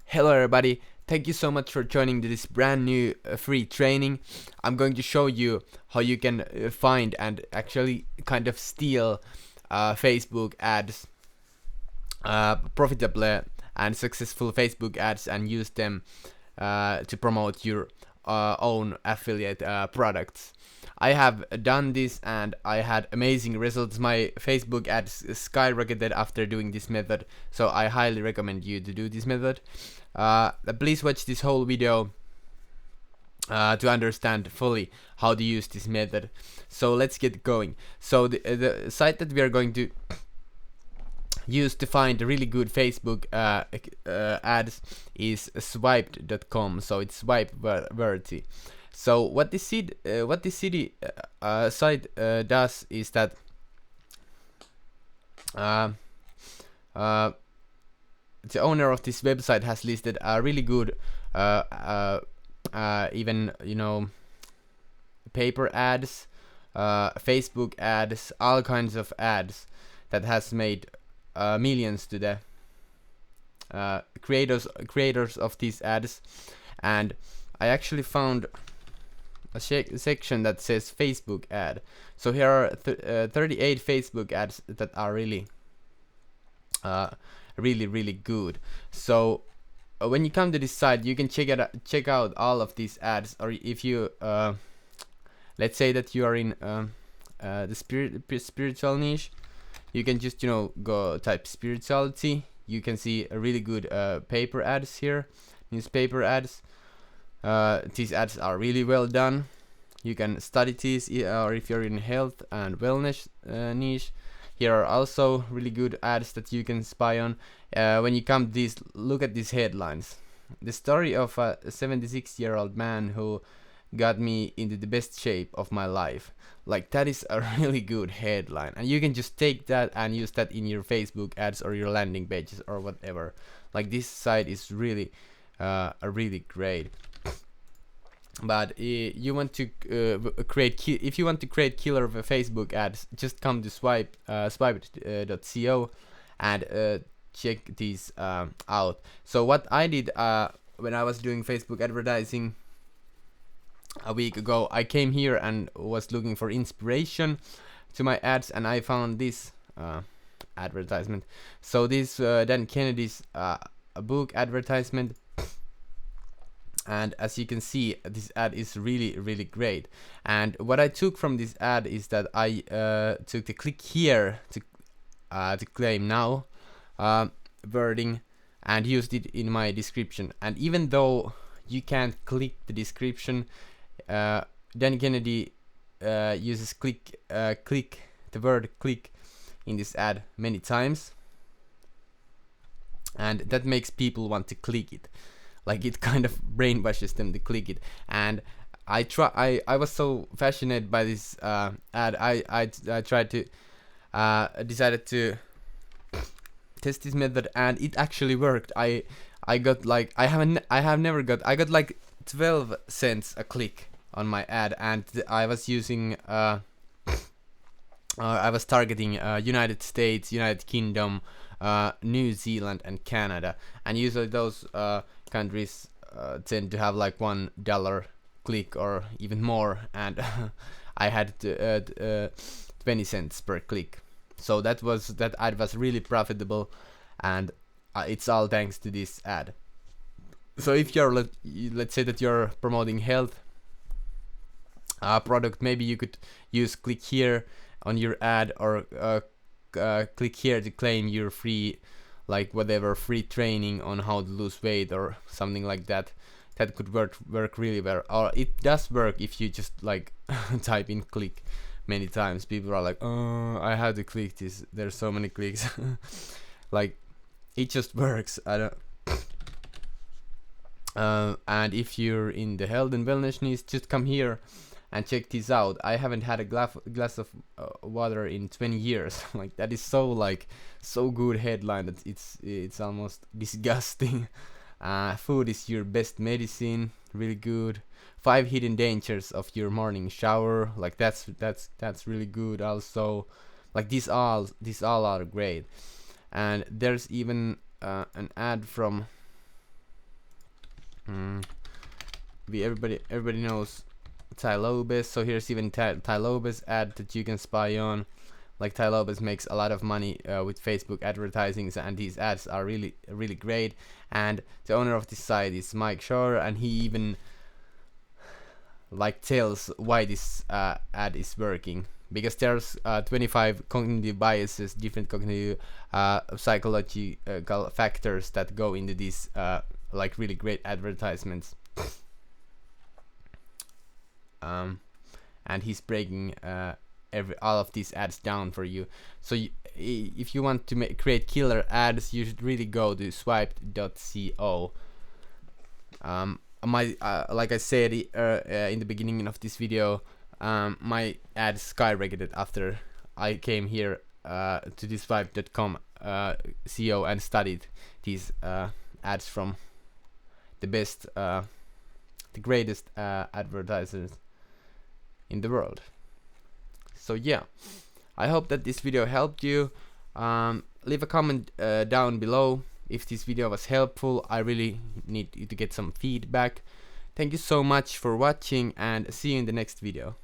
Hello everybody, thank you so much for joining this brand new free training. I'm going to show you how you can find and actually kind of steal Facebook ads, profitable and successful Facebook ads, and use them to promote your own affiliate products. I have done this and I had amazing results. My Facebook ads skyrocketed after doing this method, so I highly recommend you to do this method. Please watch this whole video to understand fully how to use this method. So let's get going. So the site that we are going to use to find really good Facebook ads is swiped.com. So it's swipe worthy. So what this site does is that the owner of this website has listed a really good even paper ads, Facebook ads, all kinds of ads that has made millions to the creators of these ads. And I actually found a section that says Facebook ad. So here are 38 Facebook ads that are really really good. So when you come to this site, you can check out all of these ads. Or if you let's say that you are in the spiritual niche, you can just go type spirituality. You can see a really good paper ads here, newspaper ads. These ads are really well done. You can study these, or if you're in health and wellness niche, here are also really good ads that you can spy on. When you come to these, look at these headlines. The story of a 76-year-old man who got me into the best shape of my life. Like, that is a really good headline, and you can just take that and use that in your Facebook ads or your landing pages or whatever. Like, this site is really really great. But you want to if you want to create killer Facebook ads, just come to swipe.co and check these out. So what I did when I was doing Facebook advertising a week ago, I came here and was looking for inspiration to my ads, and I found this advertisement. So this Dan Kennedy's book advertisement. And as you can see, this ad is really great. And what I took from this ad is that I took the click here to claim now wording and used it in my description. And even though you can't click the description, Dan Kennedy uses click the word click in this ad many times, and that makes people want to click it. Like, it kind of brainwashes them to click it. And I was so fascinated by this ad. I tried to decided to test this method, and it actually worked. I got like I got like 12 cents a click on my ad, and I was using I was targeting United States, United Kingdom, New Zealand, and Canada, and usually those countries tend to have like $1 click or even more, and I had 20 cents per click. So that ad was really profitable, and it's all thanks to this ad. So if you're let's say that you're promoting health product, maybe you could use click here on your ad, or click here to claim your free, like whatever, free training on how to lose weight or something like that. That could work really well. Or it does work if you just like type in click many times. People are like, oh, I have to click this, there's so many clicks. Like, it just works. I don't and if you're in the health and wellness niche, just come here and check this out. I haven't had a glass of water in 20 years. Like, that is so good headline that it's almost disgusting. Food is your best medicine, really good. 5 hidden dangers of your morning shower. Like, that's really good also. Like, these all are great. And there's even an ad from mm, everybody knows Tai Lopez, so here's even Tai Lopez ad that you can spy on. Like, Tai Lopez makes a lot of money with Facebook advertising, and these ads are really great. And the owner of this site is Mike Shore, and he even like tells why this ad is working, because there's 25 cognitive biases, different cognitive psychological factors that go into these like really great advertisements. And he's breaking all of these ads down for you. So if you want to create killer ads, you should really go to swiped.co. Like I said in the beginning of this video, my ads skyrocketed after I came here to this swipe.com CO and studied these ads from the best, the greatest advertisers in the world. So yeah, I hope that this video helped you. Leave a comment down below if this video was helpful. I really need you to get some feedback. Thank you so much for watching, and see you in the next video.